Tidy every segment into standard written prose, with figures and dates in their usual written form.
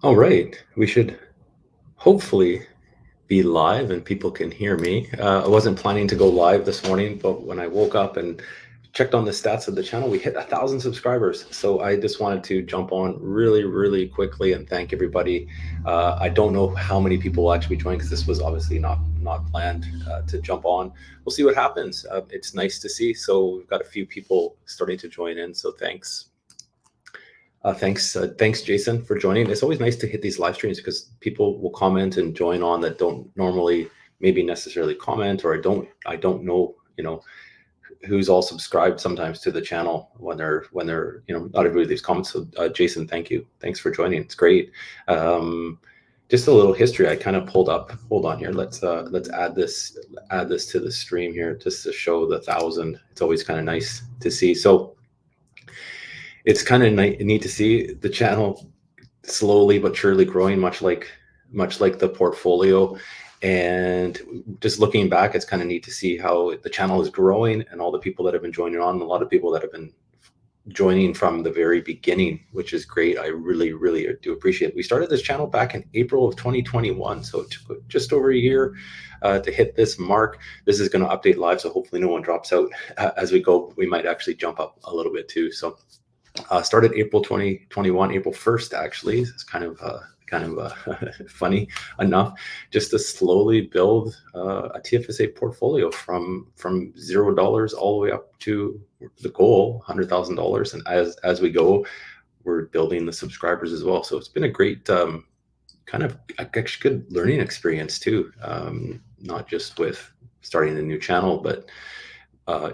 All right, we should hopefully be live and people can hear me. I wasn't planning to go live this morning, but when I woke up and checked on the stats of the channel, we hit 1,000 subscribers. So I just wanted to jump on really quickly and thank everybody. I don't know how many people will actually join because this was obviously not planned to jump on. We'll see what happens. It's nice to see. So we've got a few people starting to join in. So thanks. Thanks, Jason, for joining. It's always nice to hit these live streams because people will comment and join on that don't normally maybe necessarily comment, or I don't know, who's all subscribed sometimes to the channel when they're not everybody leaves comments. So Jason, thank you. Thanks for joining. It's great. Just a little history I kind of pulled up. Hold on here. Let's add this to the stream here just to show the 1,000. It's always kind of nice to see. So it's kind of neat to see the channel slowly but surely growing, much like the portfolio. And just looking back, it's kind of neat to see how the channel is growing and all the people that have been joining on, a lot of people that have been joining from the very beginning, which is great. I really do appreciate it. We started this channel back in April of 2021, so it took just over a year to hit this mark. This is going to update live, so hopefully no one drops out as we go. We might actually jump up a little bit too. So started April 2021, April 1st, actually. It's kind of funny enough, just to slowly build a TFSA portfolio from $0 all the way up to the goal, $100,000. And as we go, we're building the subscribers as well. So it's been a great kind of actually good learning experience too, not just with starting a new channel, but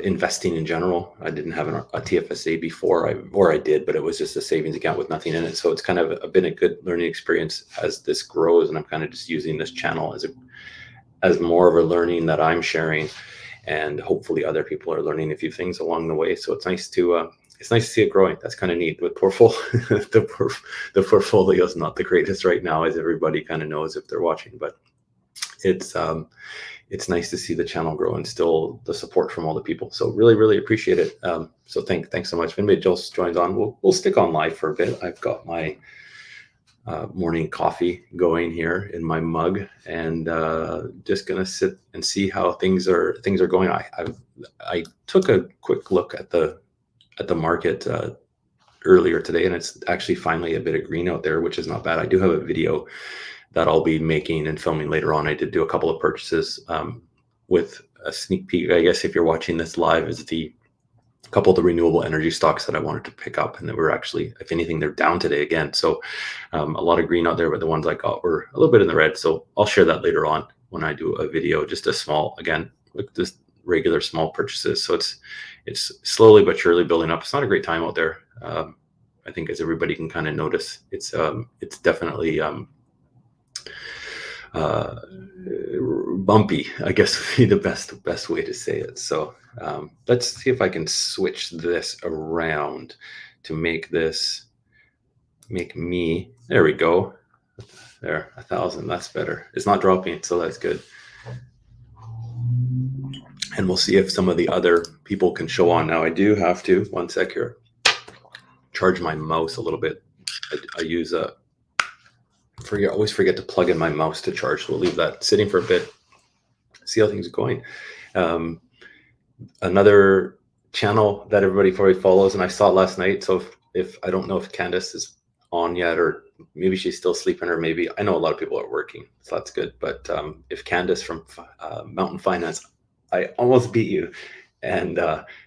investing in general. I didn't have a TFSA before, I did, but it was just a savings account with nothing in it. So it's kind of been a good learning experience as this grows, and I'm kind of just using this channel as more of a learning that I'm sharing, and hopefully other people are learning a few things along the way. So it's nice to see it growing. That's kind of neat. With portfolio, the portfolio is not the greatest right now, as everybody kind of knows if they're watching, but it's nice to see the channel grow and still the support from all the people. So really appreciate it. So thanks so much. If anybody else joins on, we'll stick on live for a bit. I've got my morning coffee going here in my mug, and just gonna sit and see how things are going. I took a quick look at the market earlier today, and it's actually finally a bit of green out there, which is not bad. I do have a video that I'll be making and filming later on. I did do a couple of purchases with a sneak peek. I guess if you're watching this live, is a couple of the renewable energy stocks that I wanted to pick up, and that were actually, if anything, they're down today again. So a lot of green out there, but the ones I got were a little bit in the red. So I'll share that later on when I do a video, just a small, again, like just regular small purchases. So it's slowly but surely building up. It's not a great time out there. I think as everybody can kind of notice, it's definitely bumpy, I guess would be the best way to say it. So let's see if I can switch this around to make me, there we go. There, 1,000, that's better. It's not dropping, so that's good. And we'll see if some of the other people can show on. Now I do have to, one sec here, charge my mouse a little bit. I use always forget to plug in my mouse to charge. So we'll leave that sitting for a bit, see how things are going. Another channel that everybody probably follows, and I saw it last night. So if I don't know if Candace is on yet, or maybe she's still sleeping, or maybe, I know a lot of people are working, so that's good. But if Candace from Mountain Finance, I almost beat you, and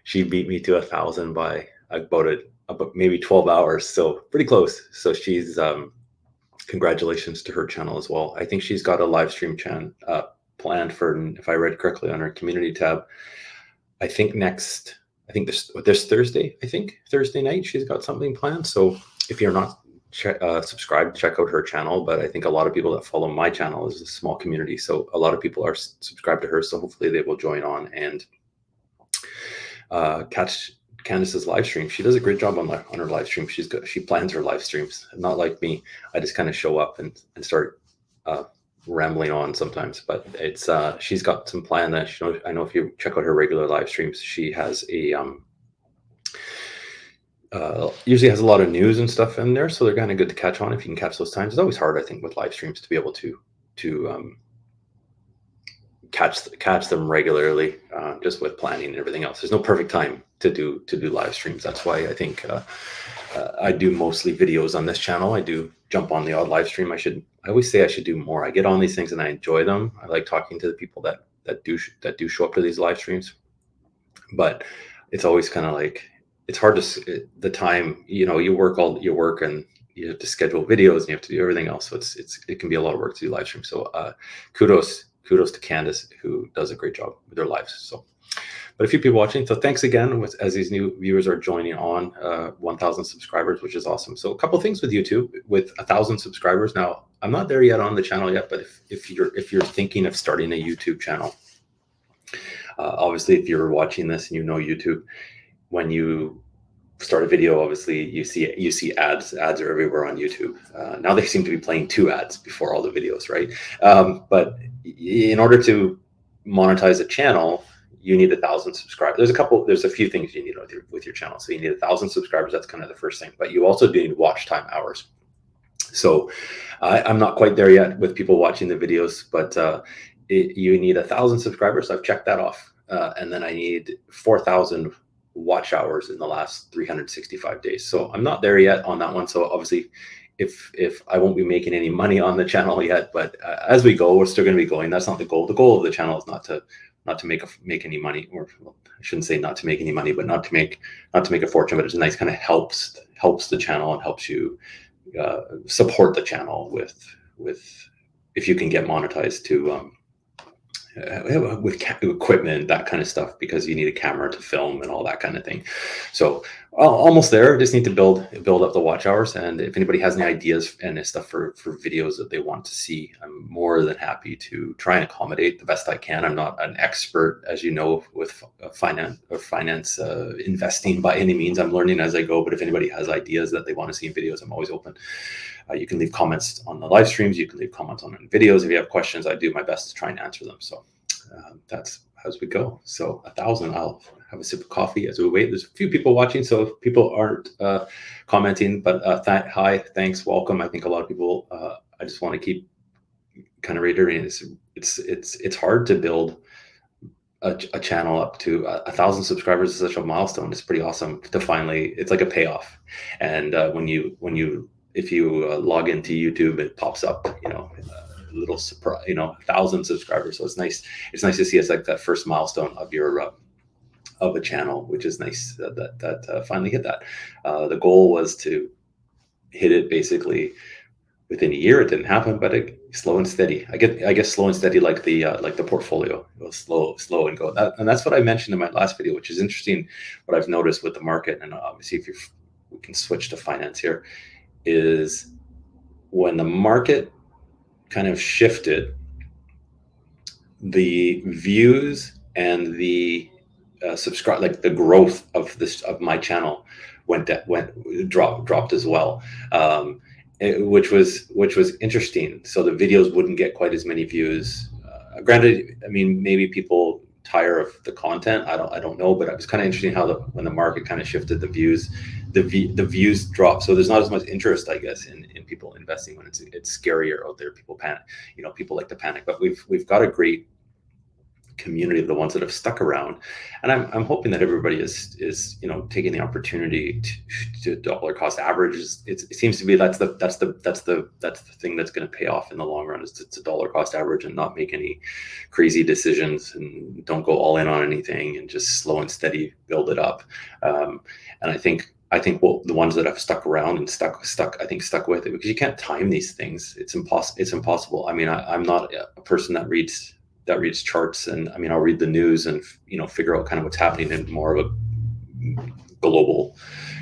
she beat me to 1,000 by about maybe 12 hours. So pretty close. So she's congratulations to her channel as well. I think she's got a live stream planned for, if I read correctly, on her community tab. I think this Thursday, Thursday night, she's got something planned. So if you're not subscribed, check out her channel. But I think a lot of people that follow my channel is a small community, so a lot of people are subscribed to her. So hopefully they will join on and catch Candace's live stream. She does a great job on her live stream. She plans her live streams, not like me. I just kind of show up and start rambling on sometimes. But it's she's got some plan that I know if you check out her regular live streams, she has a usually has a lot of news and stuff in there, so they're kind of good to catch on if you can catch those times. It's always hard, I think, with live streams to be able to catch them regularly, just with planning and everything else. There's no perfect time to do live streams. That's why I think I do mostly videos on this channel. I do jump on the odd live stream. I always say I should do more. I get on these things and I enjoy them. I like talking to the people that do show up to these live streams, but it's always kind of like, it's hard to the time, you work and you have to schedule videos and you have to do everything else. So it can be a lot of work to do live streams. So kudos to Candace, who does a great job with their lives. So, but a few people watching. So thanks again as these new viewers are joining on. 1,000 subscribers, which is awesome. So a couple things with YouTube, with 1,000 subscribers. Now I'm not there yet on the channel yet, but if you're thinking of starting a YouTube channel, obviously if you're watching this and you know YouTube, when you start a video, obviously you see ads are everywhere on YouTube. Now they seem to be playing 2 ads before all the videos, right? But in order to monetize a channel, you need 1,000 subscribers. There's a few things you need with your channel. So you need 1,000 subscribers. That's kind of the first thing, but you also do need watch time hours. So I'm not quite there yet with people watching the videos, but you need 1,000 subscribers. I've checked that off. And then I need 4,000 watch hours in the last 365 days. So I'm not there yet on that one. So obviously if I won't be making any money on the channel yet, but as we go, we're still going to be going. That's not the goal. The goal of the channel is not to make any money, or well, I shouldn't say not to make any money, but not to make a fortune, but it's a nice kind of helps the channel and helps you support the channel with if you can get monetized to with equipment, that kind of stuff, because you need a camera to film and all that kind of thing. So almost there. Just need to build up the watch hours. And if anybody has any ideas and stuff for videos that they want to see, I'm more than happy to try and accommodate the best I can. I'm not an expert, as you know, with finance investing by any means. I'm learning as I go. But if anybody has ideas that they want to see in videos, I'm always open. You can leave comments on the live streams. You can leave comments on the videos. If you have questions, I do my best to try and answer them. So that's as we go. So 1,000, I'll have a sip of coffee as we wait. There's a few people watching, so if people aren't commenting, but hi, thanks, welcome. I think a lot of people, I just want to keep kind of reiterating this. It's hard to build a channel up to 1,000 subscribers is such a milestone. It's pretty awesome to finally, it's like a payoff. And if you log into YouTube, it pops up, a little surprise, 1,000 subscribers. So it's nice. It's nice to see it's like that first milestone of your of a channel, which is nice that finally hit that. The goal was to hit it basically within a year. It didn't happen, but slow and steady. I guess slow and steady, like the portfolio. It was slow and go. And that's what I mentioned in my last video, which is interesting. What I've noticed with the market, and obviously we can switch to finance here, is when the market kind of shifted, the views and the subscribe, like the growth of my channel dropped as well, which was interesting. So the videos wouldn't get quite as many views. Granted, I mean, maybe people tire of the content. I don't know, but it was kind of interesting how when the market kind of shifted, the views dropped. So there's not as much interest, I guess, in people investing when it's scarier out there. People panic. People like to panic. But we've got a great community of the ones that have stuck around, and I'm hoping that everybody is taking the opportunity to dollar cost average. It seems to be that's the thing that's going to pay off in the long run, is to dollar cost average and not make any crazy decisions, and don't go all in on anything, and just slow and steady build it up. And I think the ones that have stuck around and stuck with it, because you can't time these things. It's impossible. I mean, I'm not a person that reads charts, and I mean, I'll read the news and figure out kind of what's happening in more of a global,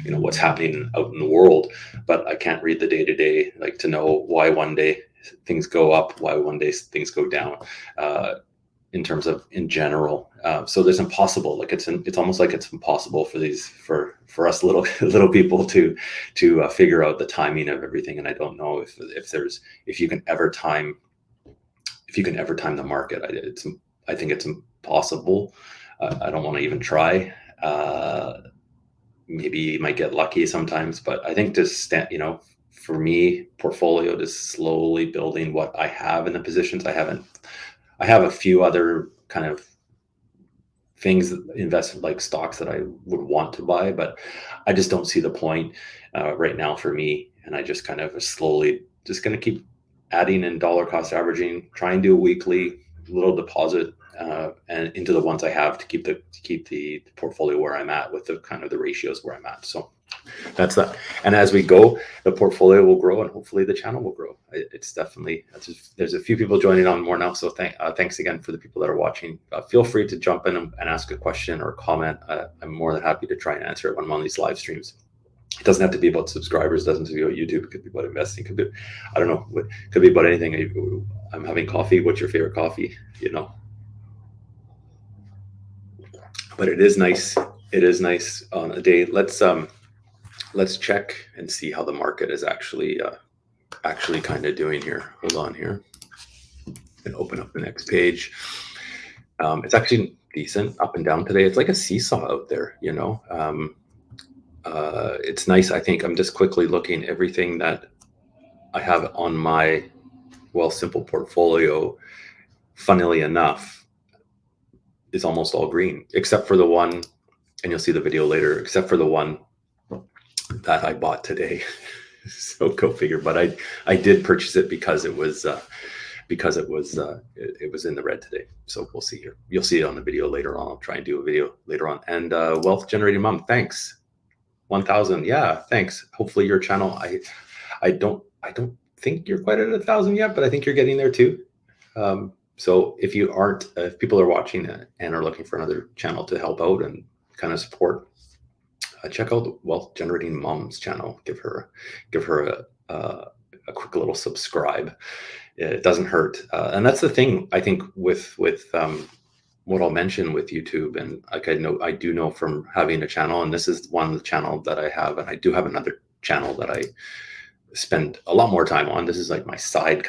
what's happening out in the world, but I can't read the day-to-day, like to know why one day things go up, why one day things go down, in general. So there's impossible, like it's almost like it's impossible for us little people to figure out the timing of everything. And I don't know if you can ever time the market. I think it's impossible. I don't want to even try. maybe you might get lucky sometimes, but I think for me, portfolio is slowly building what I have in the positions. I have a few other kind of things invested like stocks that I would want to buy, but I just don't see the point right now for me. And I just kind of slowly just going to keep adding in dollar cost averaging, try and do a weekly little deposit and into the ones I have to keep the portfolio where I'm at with the kind of the ratios where I'm at. So that's that. And as we go, the portfolio will grow and hopefully the channel will grow. It's definitely, there's a few people joining on more now. So thanks again for the people that are watching. Feel free to jump in and ask a question or comment. I'm more than happy to try and answer it when I'm on these live streams. It doesn't have to be about subscribers. It doesn't have to be about YouTube. It could be about investing. It could be, I don't know, it could be about anything. I'm having coffee. What's your favorite coffee? But it is nice. It is nice on a day. Let's check and see how the market is actually kind of doing here. Hold on here and open up the next page. It's actually decent up and down today. It's like a seesaw out there, it's nice. I think I'm just quickly looking everything that I have on my Wealthsimple portfolio, funnily enough, is almost all green, except for the one, and you'll see the video later, except for the one that I bought today. So go figure. But I did purchase it because it was it was in the red today. So we'll see here. You'll see it on the video later on. I'll try and do a video later on. And wealth generating mom, thanks. 1,000. Yeah, thanks. Hopefully your channel. I don't think you're quite at 1,000 yet, but I think you're getting there too. So if people are watching and are looking for another channel to help out and kind of support, check out the Wealth Generating Mom's channel. Give her a quick little subscribe. It doesn't hurt, and that's the thing I think with what I'll mention with YouTube. And like I do know from having a channel, and this is one channel that I have, and I do have another channel that I spend a lot more time on. This is like my side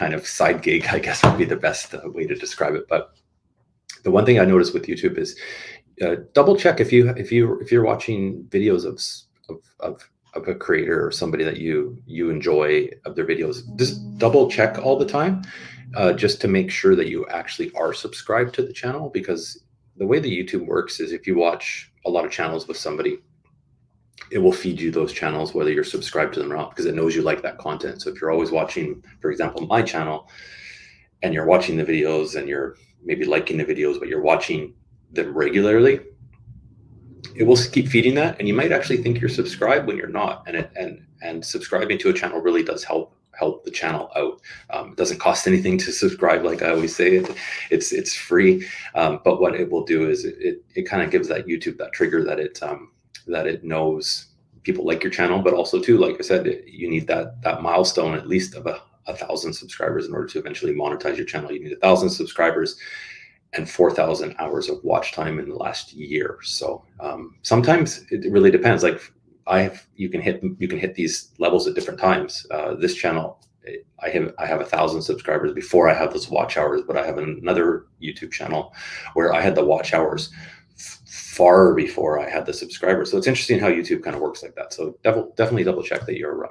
gig, I guess would be the best way to describe it. But the one thing I noticed with YouTube is double check if you're watching videos of a creator or somebody that you enjoy of their videos. Just double check all the time, just to make sure that you actually are subscribed to the channel, because the way the YouTube works is if you watch a lot of channels with somebody, it will feed you those channels whether you're subscribed to them or not, because it knows you like that content. So if you're always watching, for example, my channel, and you're watching the videos and you're maybe liking the videos, but you're watching them regularly, it will keep feeding that, and you might actually think you're subscribed when you're not. And subscribing to a channel really does help the channel out. It doesn't cost anything to subscribe, like I always say. It's free, but what it will do is it kind of gives that YouTube that trigger that it knows people like your channel, but also too, like I said, you need that milestone at least of 1,000 subscribers in order to eventually monetize your channel. You need 1,000 subscribers and 4,000 hours of watch time in the last year. So sometimes it really depends. Like you can hit these levels at different times. This channel, I have 1,000 subscribers before I have those watch hours, but I have another YouTube channel where I had the watch hours far before I had the subscribers. So it's interesting how YouTube kind of works like that. So definitely double check that you're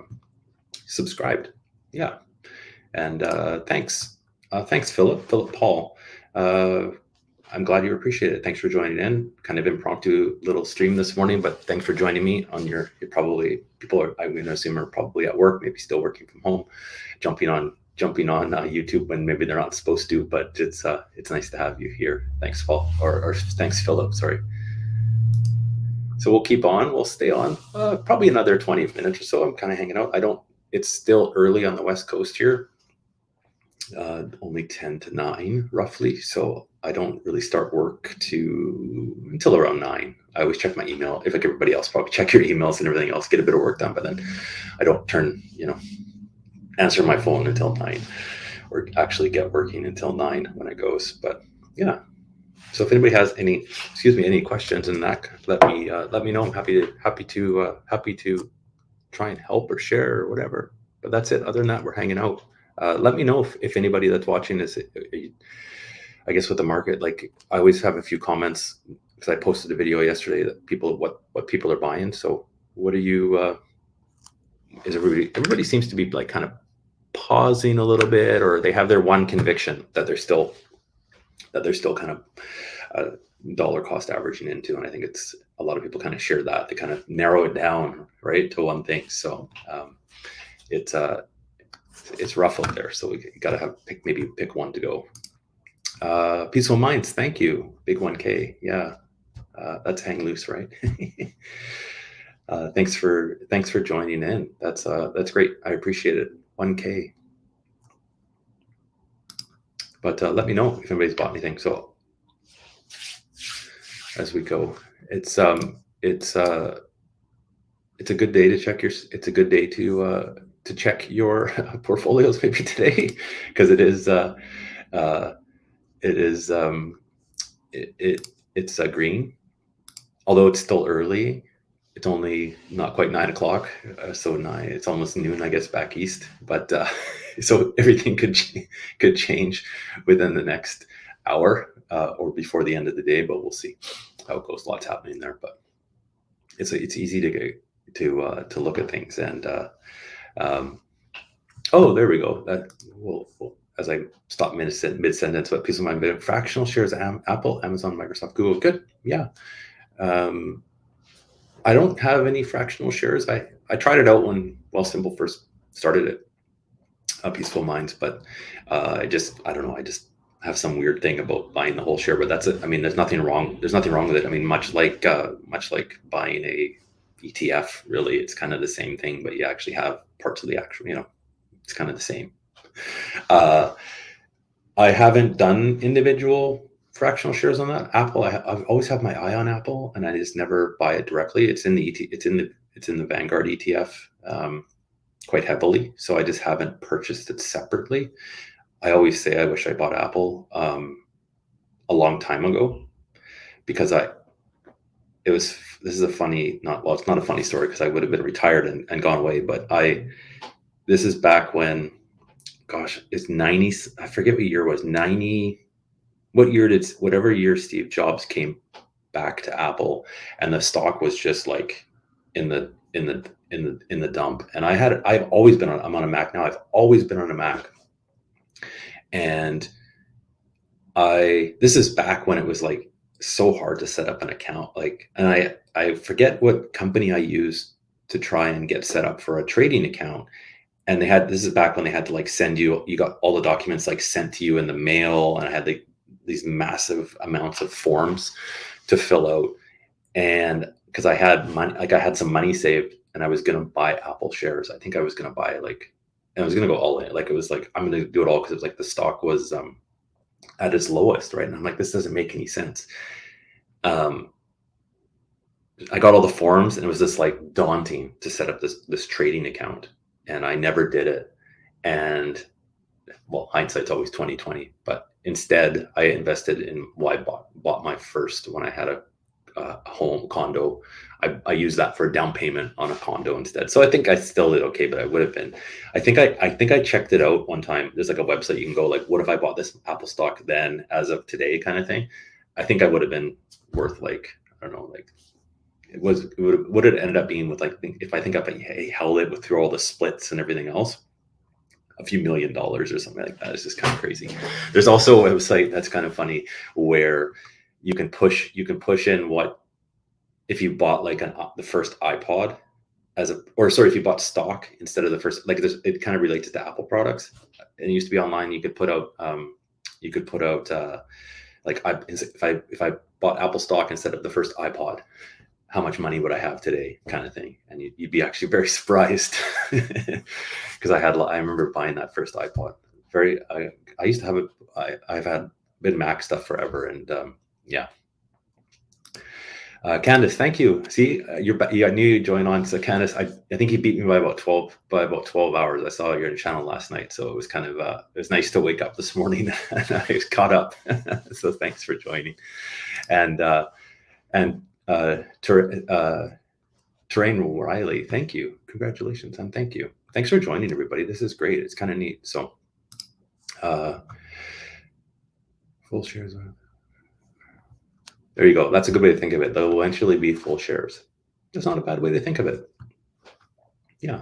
subscribed. Yeah. And thanks Philip Paul. I'm glad you appreciate it. Thanks for joining in. Kind of impromptu little stream this morning, but thanks for joining me on I'm going to assume are probably at work, maybe still working from home, jumping on YouTube when maybe they're not supposed to, but it's nice to have you here. Thanks, Paul, or thanks, Philip, sorry. So we'll keep on, we'll stay on, probably another 20 minutes or so. I'm kind of hanging out. It's still early on the West Coast here. Only 10 to 9 roughly, so I don't really start work until around 9. I always check my email. If like everybody else, probably check your emails and everything else, get a bit of work done, but then I don't answer my phone until 9, or actually get working until 9 when it goes. But yeah, so if anybody has any questions in that, let me know. I'm happy to try and help or share or whatever. But that's it. Other than that, we're hanging out. Let me know if anybody that's watching this, I guess with the market, like I always have a few comments because I posted a video yesterday that what people are buying. So what are you? Is everybody seems to be like kind of pausing a little bit, or they have their one conviction that they're still kind of dollar cost averaging into, and I think it's a lot of people kind of share that. They kind of narrow it down right to one thing. So it's rough out there. So we got to maybe pick one to go. Peaceful Minds, thank you. Big 1K, yeah. That's hang loose, right? Thanks for joining in. That's great. I appreciate it. 1K. But let me know if anybody's bought anything. So as we go, it's a good day to check your. It's a good day to check your portfolios maybe today, because it's green, although it's still early. It's only not quite 9 o'clock, so it's almost noon, I guess, back east. But so everything could change within the next hour or before the end of the day. But we'll see how it goes. Lots happening there, but it's easy to look at things. And oh, there we go. That will as I stop mid sentence, but peace of mind. Fractional shares: Apple, Amazon, Microsoft, Google. Good, yeah. I don't have any fractional shares. I tried it out when Wealthsimple first started it, Peaceful Minds, but I don't know. I just have some weird thing about buying the whole share. But that's it. I mean, there's nothing wrong with it. I mean, much like buying a ETF, really, it's kind of the same thing. But you actually have parts of the actual, it's kind of the same. I haven't done individual fractional shares on that. Apple, I've always had my eye on Apple, and I just never buy it directly. It's in the Vanguard ETF quite heavily, so I just haven't purchased it separately. I always say I wish I bought Apple a long time ago, because this is a funny, it's not a funny story, because I would have been retired and gone away, but this is back when, gosh, it's 90, I forget what year it was, 90. What year whatever year Steve Jobs came back to Apple, and the stock was just like in the dump. And I've always been I'm on a Mac now. I've always been on a Mac. And this is back when it was like so hard to set up an account. And I forget what company I used to try and get set up for a trading account. And this is back when they had to send you got all the documents sent to you in the mail, and I had these massive amounts of forms to fill out. And because I had money, I had some money saved, and I was going to buy Apple shares. I think I was going to buy I was going to go all in. It was I'm going to do it all, because it was the stock was at its lowest, right? And I'm this doesn't make any sense. I got all the forms, and it was just daunting to set up this trading account, and I never did it. And well, hindsight's always 20/20, but instead I invested in, I bought my first, when I had a home condo, I used that for a down payment on a condo instead. So I think I still did okay, but I would have been, I think I checked it out one time. There's a website you can go, what if I bought this Apple stock then as of today kind of thing. I think I would have been worth I don't know, would it ended up being with if I held it through all the splits and everything else, a few $1 million or something like that. It's just kind of crazy. There's also a website that's kind of funny where you can push in what if you bought the first iPod if you bought stock instead of the first, it kind of relates to Apple products. And it used to be online. You could put out if I bought Apple stock instead of the first iPod, how much money would I have today, kind of thing. And you'd be actually very surprised, because I remember buying that first iPod. I used to have it. I've been Mac stuff forever. And yeah. Candace, thank you. See, I knew you'd join on. So Candace, I think you beat me by about 12 hours. I saw your channel last night. So it was kind of, it was nice to wake up this morning and I was caught up. So thanks for joining. And Terrain Riley, thank you. Congratulations, and thank you. Thanks for joining, everybody. This is great. It's kind of neat. So full shares. There you go. That's a good way to think of it. They'll eventually be full shares. That's not a bad way to think of it. Yeah.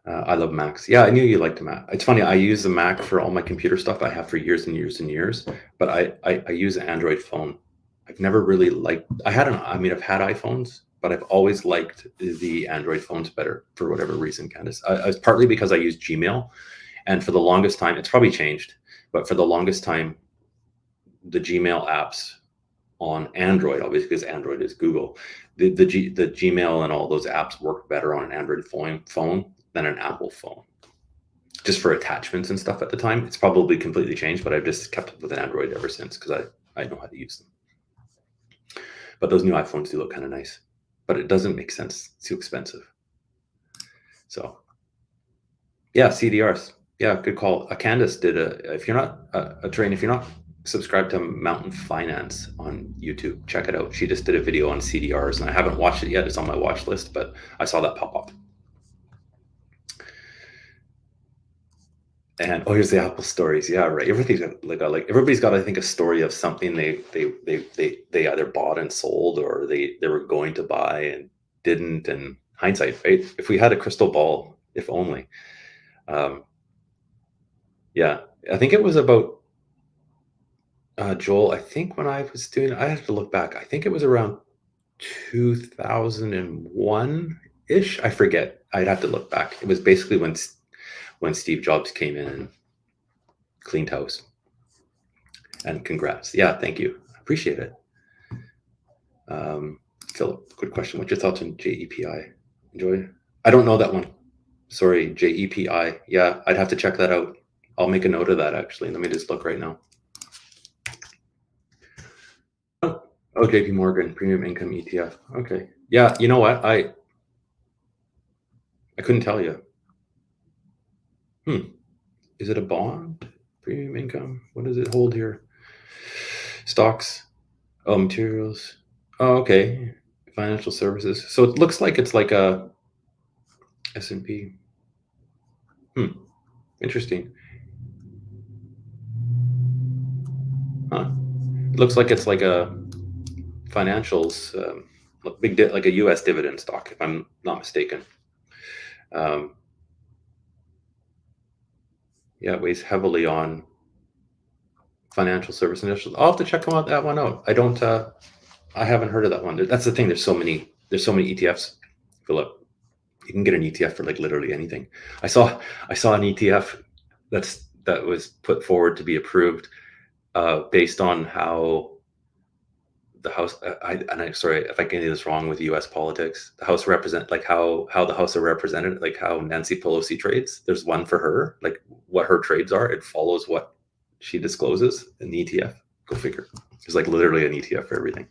I love Macs. Yeah, I knew you liked a Mac. It's funny. I use the Mac for all my computer stuff. I have for years and years and years. But I use an Android phone. I've never really liked. I've had iPhones, but I've always liked the Android phones better for whatever reason. Candice, it's partly because I use Gmail, and for the longest time, it's probably changed, but for the longest time, the Gmail apps on Android, obviously because Android is Google, the Gmail and all those apps work better on an Android phone than an Apple phone, just for attachments and stuff at the time. It's probably completely changed, but I've just kept up with an Android ever since because I know how to use them. But those new iPhones do look kind of nice, but it doesn't make sense. It's too expensive. So yeah, CDRs. Yeah, good call. Candice did if you're not if you're not subscribed to Mountain Finance on YouTube, check it out. She just did a video on CDRs, and I haven't watched it yet. It's on my watch list, but I saw that pop up. And here's the Apple stories. Yeah, right. Everything's got everybody's got, I think, a story of something they either bought and sold, or they were going to buy and didn't. And hindsight, right? If we had a crystal ball, if only. Yeah, I think it was about Joel. I think when I was doing, I have to look back. I think it was around 2001 ish. I forget. I'd have to look back. It was basically when Steve Jobs came in and cleaned house. And congrats. Yeah, thank you. Appreciate it. Philip, good question. What's your thoughts on JEPI? Enjoy? I don't know that one. Sorry, JEPI. Yeah, I'd have to check that out. I'll make a note of that, actually. Let me just look right now. Oh, JP Morgan, Premium Income ETF. Okay. Yeah, you know what? I couldn't tell you. Is it a bond? Premium income? What does it hold here? Stocks. Oh, materials. Oh, okay. Financial services. So it looks like it's like a S&P. Interesting. Huh. It looks like it's like a financials, like a U.S. dividend stock, if I'm not mistaken. Yeah, it weighs heavily on financial service initials. I'll have to check that one out. I haven't heard of that one. That's the thing. There's so many ETFs, Philip. You can get an ETF for like literally anything. I saw an ETF that was put forward to be approved based on how the House. I'm sorry if I get this wrong with U.S. politics. The House represent like how the House are represented, like how Nancy Pelosi trades. There's one for her, like what her trades are. It follows what she discloses in the ETF. Go figure. There's like literally an ETF for everything.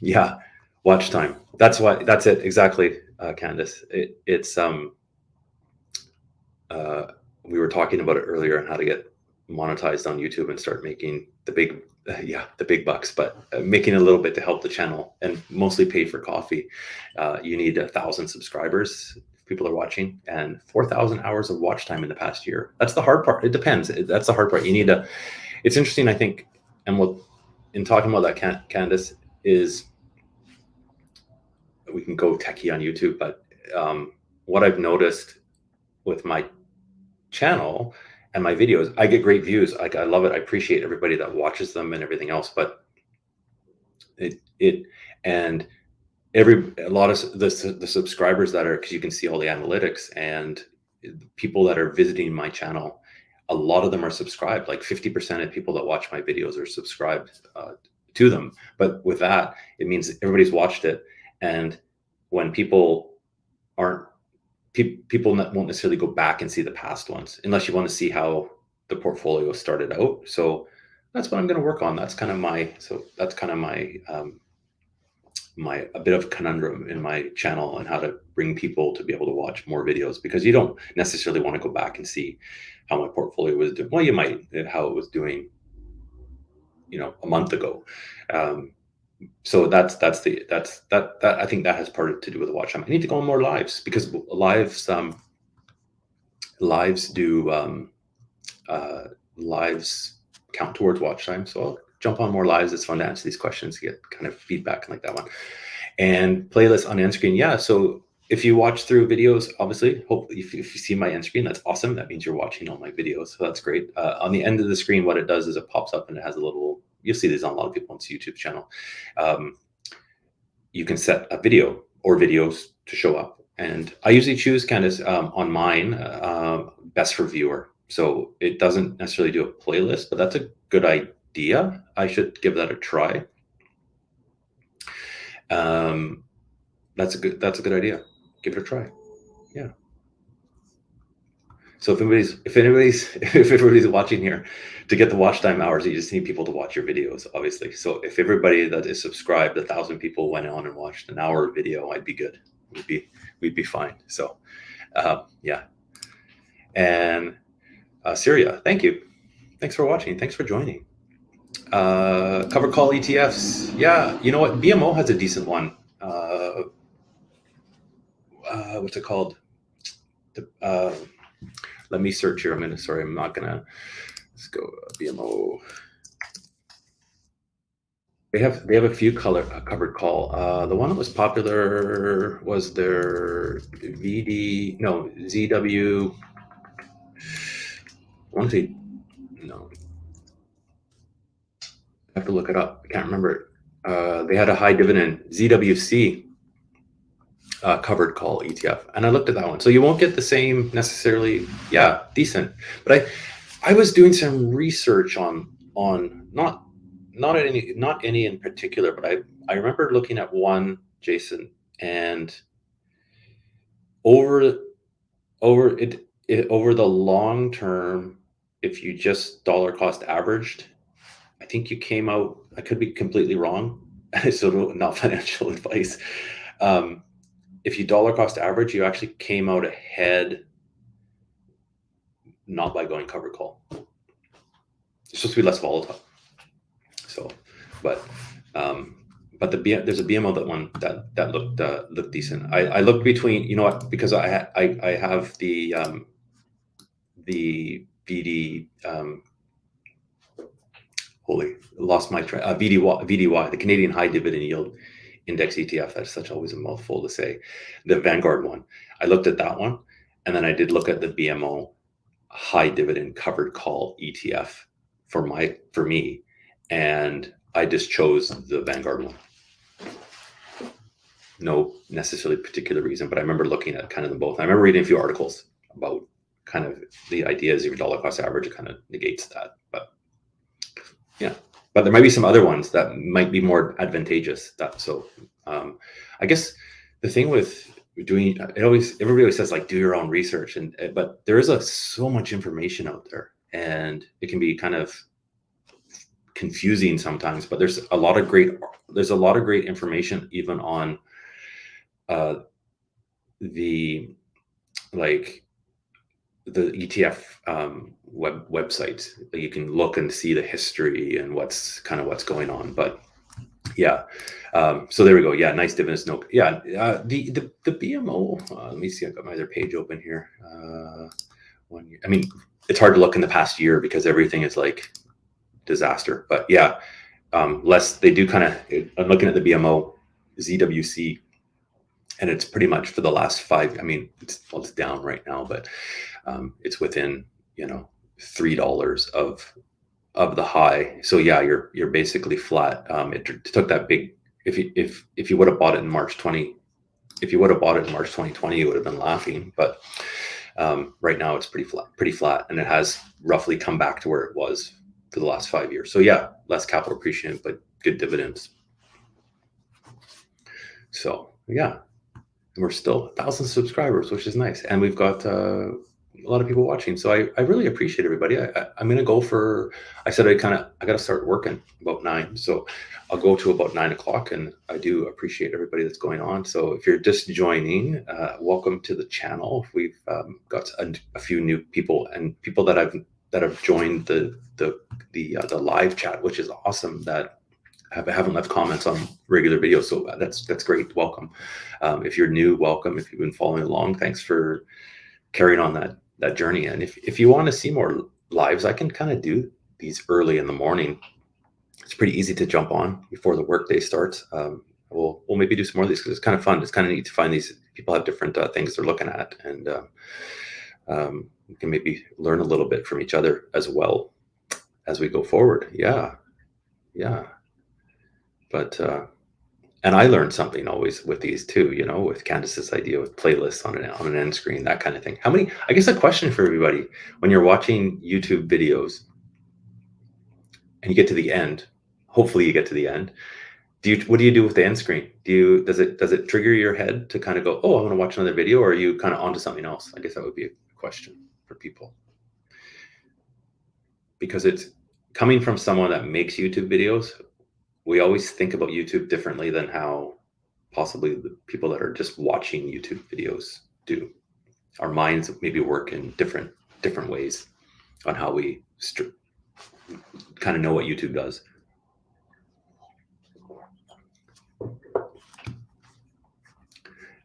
Yeah, watch time. That's it exactly, Candice. We were talking about it earlier on how to get monetized on YouTube and start making the big bucks, but making a little bit to help the channel and mostly pay for coffee. You need 1,000 subscribers. People are watching, and 4,000 hours of watch time in the past year. That's the hard part. It depends. That's the hard part. You need to. It's interesting, I think, and in talking about that, Candice, is we can go techie on YouTube, but what I've noticed with my channel and my videos, I get great views. Like, I love it. I appreciate everybody that watches them and everything else, but a lot of the subscribers that are, because you can see all the analytics, and people that are visiting my channel, a lot of them are subscribed. Like 50% of people that watch my videos are subscribed to them. But with that, it means everybody's watched it. And when people won't necessarily go back and see the past ones, unless you want to see how the portfolio started out. So that's what I'm going to work on. That's kind of my a bit of conundrum in my channel, and how to bring people to be able to watch more videos, because you don't necessarily want to go back and see how my portfolio was doing. Well, you might, how it was doing, a month ago. So that I think that has part to do with the watch time. I need to go on more lives, because lives count towards watch time. So I'll jump on more lives. It's fun to answer these questions, get kind of feedback like that one. And playlist on end screen. Yeah. So if you watch through videos, obviously, hopefully if you see my end screen, that's awesome. That means you're watching all my videos. So that's great. On the end of the screen, what it does is it pops up and it has a little, you'll see this on a lot of people's YouTube channel. You can set a video or videos to show up. And I usually choose kind of on mine, best for viewer. So it doesn't necessarily do a playlist, but that's a good idea. I should give that a try. That's a good idea. Give it a try. Yeah. So if everybody's watching here, to get the watch time hours, you just need people to watch your videos, obviously. So if everybody that is subscribed, 1,000 people went on and watched an hour video, I'd be good. We'd be fine. So yeah. And Syria, thank you. Thanks for watching. Thanks for joining. Covered call ETFs. Yeah, you know what? BMO has a decent one. What's it called? Let me search here. Let's go BMO. They have a few covered call. The one that was popular was their ZW. I want to say no. I have to look it up. I can't remember it. They had a high dividend ZWC covered call ETF, and I looked at that one. So you won't get the same necessarily. Yeah, decent. But I was doing some research on not any in particular, but I remember looking at one, Jason, and over the long term, if you just dollar cost averaged, I think you came out, I could be completely wrong, so not financial advice. If you dollar cost average, you actually came out ahead, not by going covered call. It's supposed to be less volatile. So, but there's a BMO that looked decent. I looked between, you know what, because I have the VD, lost my train. VDY, the Canadian High Dividend Yield Index ETF. That's always a mouthful to say. The Vanguard one. I looked at that one, and then I did look at the BMO High Dividend Covered Call ETF for me, and I just chose the Vanguard one. No necessarily particular reason, but I remember looking at kind of them both. I remember reading a few articles about kind of the ideas of your dollar cost average. It kind of negates that, but yeah. But there might be some other ones that might be more advantageous. I guess the thing with doing everybody always says, like, do your own research, but there is so much information out there, and it can be kind of confusing sometimes. But there's a lot of great information even on the ETF website. You can look and see the history and what's going on. But yeah, so there we go. Yeah, nice dividends. No, yeah, the BMO. Let me see. I've got my other page open here. 1 year. I mean, it's hard to look in the past year because everything is like disaster. But yeah, they do kind of. I'm looking at the BMO ZWC, and it's pretty much for the last 5. I mean, it's down right now, but it's within $3 of the high. So yeah, you're basically flat. It took that big. If you would have bought it in March 2020, you would have been laughing. But right now it's pretty flat, and it has roughly come back to where it was for the last 5 years. So yeah, less capital appreciation, but good dividends. So yeah, and we're still 1,000 subscribers, which is nice, and we've got a lot of people watching. So I really appreciate everybody. I'm gonna go for. I said I got to start working about 9, so I'll go to about 9 o'clock, and I do appreciate everybody that's going on. So if you're just joining, welcome to the channel. We've got a few new people and people that have joined the live chat, which is awesome. That haven't left comments on regular videos, so that's great. Welcome. If you're new, welcome. If you've been following along, thanks for carrying on that journey. And if you want to see more lives, I can kind of do these early in the morning. it's pretty easy to jump on before the workday starts. We'll maybe do some more of these because it's kind of fun. It's kind of neat to find these people have different things they're looking at, and we can maybe learn a little bit from each other as well as we go forward. Yeah. But and I learned something always with these too, with Candace's idea with playlists on an end screen, that kind of thing. I guess a question for everybody, when you're watching YouTube videos and you get to the end, hopefully you get to the end, what do you do with the end screen? Does it trigger your head to kind of go, oh, I want to watch another video, or are you kind of onto something else? I guess that would be a question for people. Because it's coming from someone that makes YouTube videos, we always think about YouTube differently than how possibly the people that are just watching YouTube videos do. Our minds maybe work in different ways on how we kind of know what YouTube does.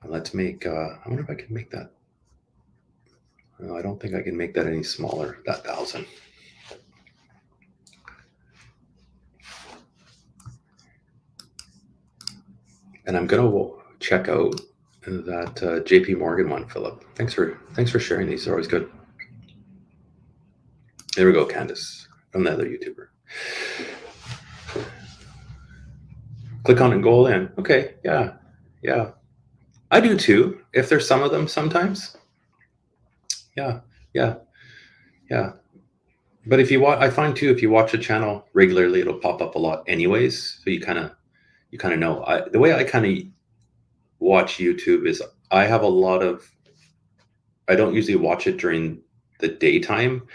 Let's make, I wonder if I can make that. No, I don't think I can make that any smaller, that 1,000. And I'm going to check out that JP Morgan one, Philip. Thanks for sharing these. They're always good. There we go, Candace, from the other YouTuber. Click on it and go all in. Okay, yeah. I do too, if there's some of them sometimes. Yeah. But I find too, if you watch a channel regularly, it'll pop up a lot anyways. So you kind of know. The way I kind of watch YouTube is I don't usually watch it during the daytime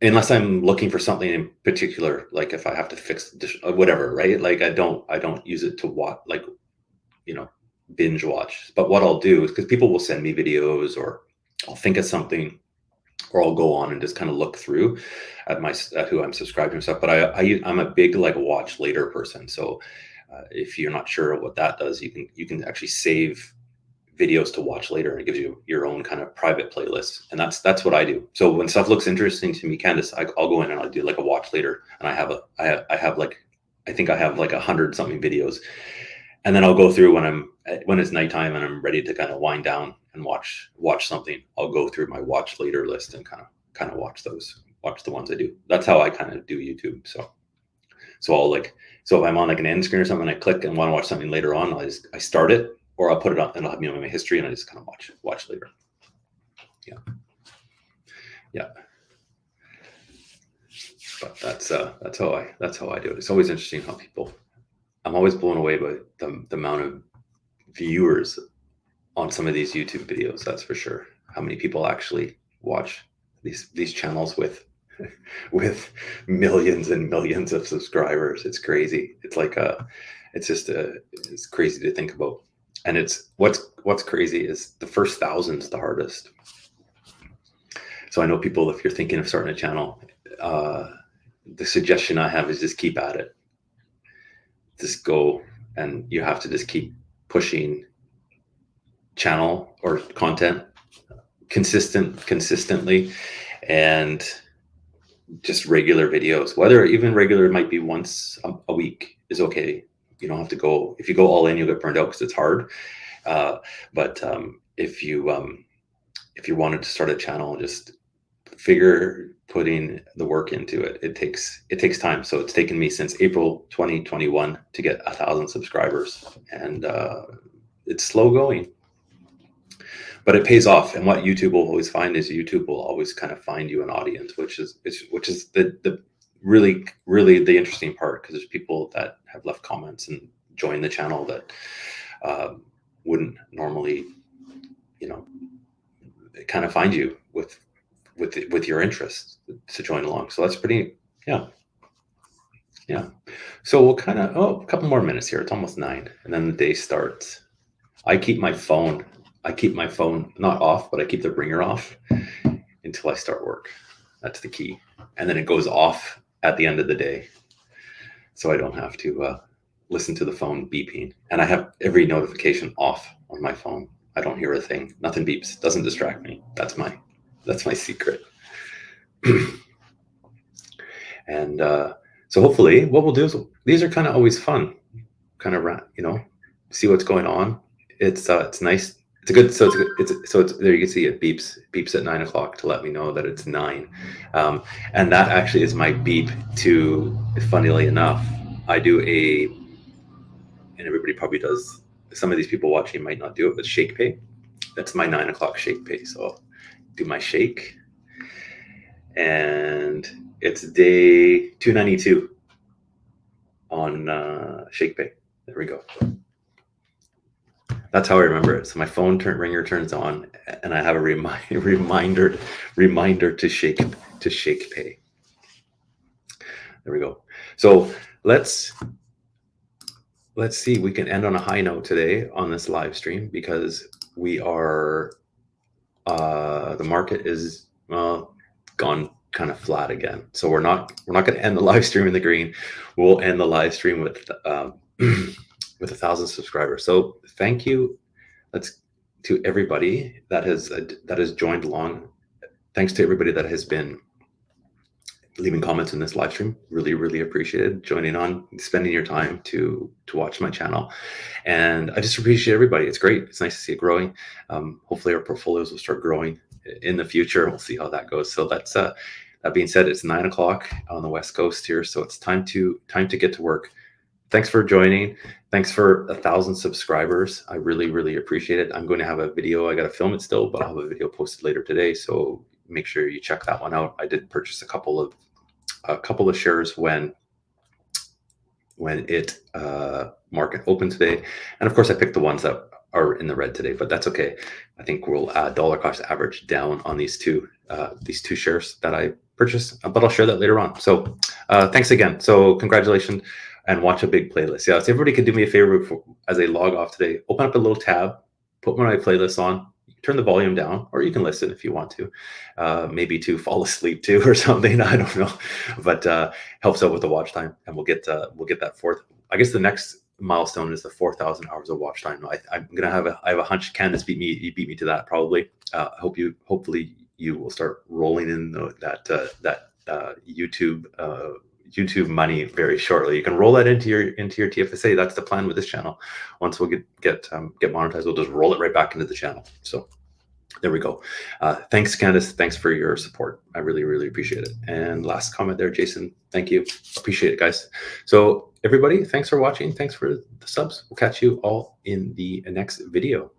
unless I'm looking for something in particular, like if I have to fix whatever, right? Like I don't use it to watch, like, binge watch. But what I'll do is, because people will send me videos, or I'll think of something, or I'll go on and just kind of look through at who I'm subscribed to and stuff. But I'm a big like watch later person. So if you're not sure what that does, you can actually save videos to watch later, and it gives you your own kind of private playlist. And that's what I do. So when stuff looks interesting to me, Candace, I'll go in and I'll do like a watch later, and I have like 100 something videos, and then I'll go through when it's nighttime and I'm ready to kind of wind down and watch something. I'll go through my watch later list and kind of watch the ones I do. That's how I kind of do YouTube. So if I'm on like an end screen or something, I click and want to watch something later on, I start it, or I'll put it on and I'll have in my history, and I just kind of watch later. Yeah. But that's how I do it. It's always interesting how I'm always blown away by the amount of viewers on some of these YouTube videos. That's for sure. How many people actually watch these channels with millions and millions of subscribers? It's crazy. It's like it's crazy to think about. And it's what's crazy is the first 1,000 is the hardest. So I know people, if you're thinking of starting a channel, the suggestion I have is just keep at it. Just go, and you have to just keep pushing channel or content consistently, and just regular videos. Whether even regular, it might be once a week is okay. You don't have to go. If you go all in, you'll get burned out because it's hard. But if you wanted to start a channel, just figure putting the work into it. It takes time. So it's taken me since April 2021 to get 1,000 subscribers, and it's slow going, but it pays off. And what YouTube will always find is YouTube will always kind of find you an audience, which is the really the interesting part, because there's people that have left comments and joined the channel that wouldn't normally, kind of find you with your interests to join along. So that's pretty, yeah. So we'll kind of, a couple more minutes here. It's almost 9, and then the day starts. I keep my phone not off, but I keep the ringer off until I start work. That's the key. And then it goes off at the end of the day, so I don't have to listen to the phone beeping. And I have every notification off on my phone. I don't hear a thing. Nothing beeps. Doesn't distract me. That's my secret. And So hopefully what we'll do is, these are kind of always fun, kind of, you know, see what's going on. It's nice. It's a good, so it's there, you can see it beeps at 9 o'clock to let me know that it's 9. And that actually is my beep to, funnily enough, I do and everybody probably does, some of these people watching might not do it, but Shakepay, that's my 9 o'clock Shakepay. So I'll do my shake, and it's day 292 on Shakepay. There we go. That's how I remember it. So my phone ringer turns on, and I have a reminder to Shakepay. There we go. So let's see. We can end on a high note today on this live stream, because we are the market is gone kind of flat again. So we're not going to end the live stream in the green. We'll end the live stream with with 1,000 subscribers. So thank you to everybody that has joined along. Thanks to everybody that has been leaving comments in this live stream. Really appreciated joining on, spending your time to watch my channel. And I just appreciate everybody. It's great. It's nice to see it growing. Hopefully our portfolios will start growing in the future. We'll see how that goes. So that's that being said, it's 9 o'clock on the West Coast here. So it's time to get to work. Thanks for joining. Thanks for 1,000 subscribers. I really appreciate it. I'm going to have a video. I got to film it still, but I'll have a video posted later today. So make sure you check that one out. I did purchase a couple of shares when it market opened today, and of course I picked the ones that are in the red today, but that's okay. I think we'll add dollar cost average down on these two shares that I purchased, but I'll share that later on. So thanks again. So congratulations, and watch a big playlist. Yeah, so everybody can do me a favor as I log off today. Open up a little tab, put one of my playlists on. Turn the volume down, or you can listen if you want to, maybe to fall asleep too or something. I don't know, but helps out with the watch time, and we'll get that fourth. I guess the next milestone is the 4,000 hours of watch time. I'm gonna have a hunch Candace beat me to that probably. Hopefully you will start rolling in that YouTube money very shortly. You can roll that into your TFSA. That's the plan with this channel. Once we'll get monetized, we'll just roll it right back into the channel. So there we go. Thanks, Candace. Thanks for your support. I really appreciate it. And last comment there, Jason. Thank you. Appreciate it, guys. So everybody, thanks for watching. Thanks for the subs. We'll catch you all in the next video.